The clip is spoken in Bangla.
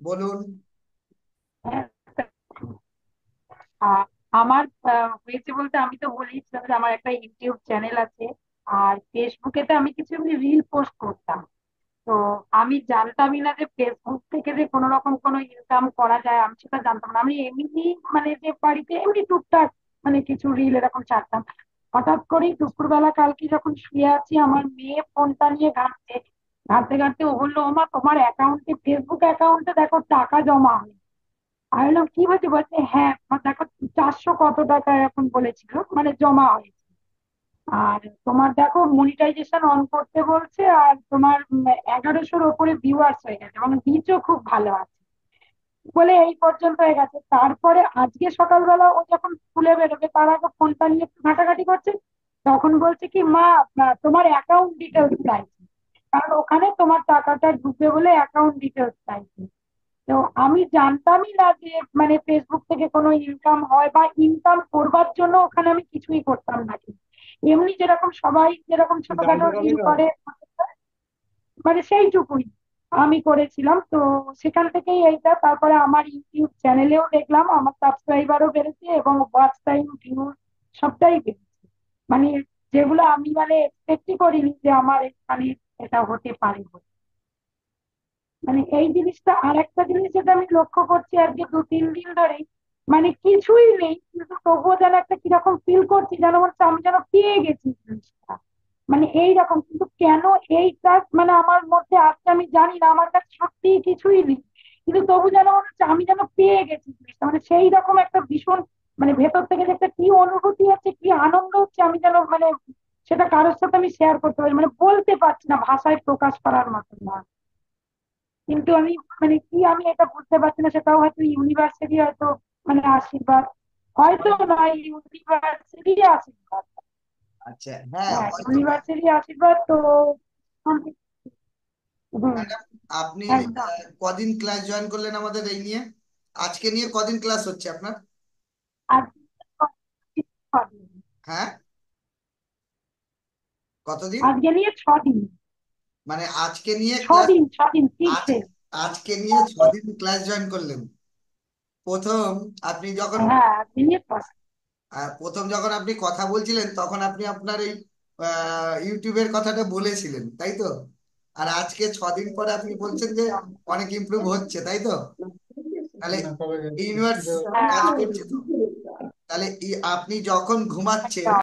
বলুন। হ্যাঁ, আ- আমার হয়েছে বলতে আমি তো বলেইছিলাম যে আমার একটা ইউটিউব চ্যানেল আছে। আর ফেসবুকে তো আমি কিছু এমনি রিল পোস্ট করতাম। তো আমি জানতামই না যে ফেসবুক থেকে যে কোনো রকম কোনো ইনকাম করা যায়, আমি সেটা জানতাম না। আমি এমনি মানে যে বাড়িতে এমনি টুকটাক মানে কিছু রিল এরকম ছাড়তাম। হঠাৎ করেই দুপুরবেলা কালকে যখন শুয়ে আছি, আমার মেয়ে ফোনটা নিয়ে ঘাঁটছে, ঘাঁটতে ঘাঁটতে ও বললো, ওমা তোমার অ্যাকাউন্টে, ফেসবুক অ্যাকাউন্টে দেখো টাকা জমা হয়েছে। আমি বললাম কি হয়েছে, বলছে হ্যাঁ দেখো 400 কত টাকা এখন বলেছিল মানে জমা হয়েছে। আর তোমার দেখো মনিটাইজেশন অন করতে বলছে, আর তোমার 1100-র ওপরে ভিউয়ার্স হয়ে গেছে, মানে রিচও খুব ভালো আছে। বলে এই পর্যন্ত হয়ে গেছে। তারপরে আজকে সকালবেলা ও যখন স্কুলে বেরোবে তার আগে ফোনটা নিয়ে একটু ঘাটাঘাটি করছে, তখন বলছে কি মা, তোমার অ্যাকাউন্ট ডিটেলস চাইছে, কারণ ওখানে তোমার টাকাটা ঢুকবে বলে অ্যাকাউন্ট ডিটেলস চাইছে। তো আমি জানতামই না যে মানে ফেসবুক থেকে কোনো ইনকাম হয়, বা ইনকাম করবার জন্য ওখানে আমি কিছুই করতাম না। কিন্তু এমনি যেরকম সবাই যেরকম ছোটখাটো রিল করে, মানে সেইটুকুই আমি করেছিলাম। তো সেখান থেকেই এইটা, তারপরে আমার ইউটিউব চ্যানেলেও দেখলাম আমার সাবস্ক্রাইবারও বেড়েছে এবং ওয়াচ টাইম, ভিউ সবটাই বেড়েছে। মানে যেগুলো আমি মানে এক্সপেক্টই করিনি যে আমার এখানে এটা হতে পারে বলে। মানে এই জিনিসটা, আর একটা জিনিস যেটা আমি লক্ষ্য করছি আজকে 2-3 দিন ধরেই, মানে কিছুই নেই কিন্তু তবুও যেন একটা কিরকম ফিল করছি, যেন মনে হচ্ছে আমি যেন পেয়ে গেছি জিনিসটা। মানে এইরকম, কিন্তু কেন এইটা মানে আমার মধ্যে আসছে আমি জানি না, আমার কাছে সত্যি কিছুই নেই, কিন্তু তবু যেন মনে হচ্ছে আমি যেন পেয়ে গেছি জিনিসটা। মানে সেই রকম একটা ভীষণ মানে ভেতর থেকে যে একটা কি অনুভূতি হচ্ছে, কি আনন্দ হচ্ছে, আমি যেন মানে সেটা কারোর সাথে আমি শেয়ার করতে পারি, মানে বলতে পারছি না, ভাষায় প্রকাশ করার মতো না। কিন্তু আমি মানে কি আমি এটা বুঝতে পারছি না, সেটাও হয়তো ইউনিভার্সিটি হয়তো মানে আশীর্বাদ, হয়তো নয়, ইউনিভার্সিটি আশীর্বাদ। আচ্ছা, হ্যাঁ, হ্যাঁ, হয়তো না। ইউনিভার্সিটি আশীর্বাদ তো। হুম। ম্যাডাম, আপনি একদম। কদিন ক্লাস জয়েন করলেন আমাদের এই নিয়ে? আজকে নিয়ে কদিন ক্লাস হচ্ছে আপনার? আর হ্যাঁ, কতদিন? আজকে নিয়ে 6 দিন। মানে আজকে নিয়ে ক্লাস, 6 দিন, 6 দিন আজ শিখছে। আজকে নিয়ে 6 দিন ক্লাস জয়েন করলেন? প্রথম আপনি যখন হ্যাঁ, আজকে নিয়ে 6 দিন। প্রথম যখন আপনি কথা বলছিলেন তখন আপনি আপনার এই ইউটিউবের কথাটা বলেছিলেন, তাই তো? আর আজকে 6 দিন পরে আপনি বলছেন যে অনেক ইমপ্রুভ হচ্ছে, তাই তো? তাহলে ইউনিভার্স কাজ হ্যাঁ, করছে তো। তাহলে আপনি যখন ঘুমাচ্ছেন একদম।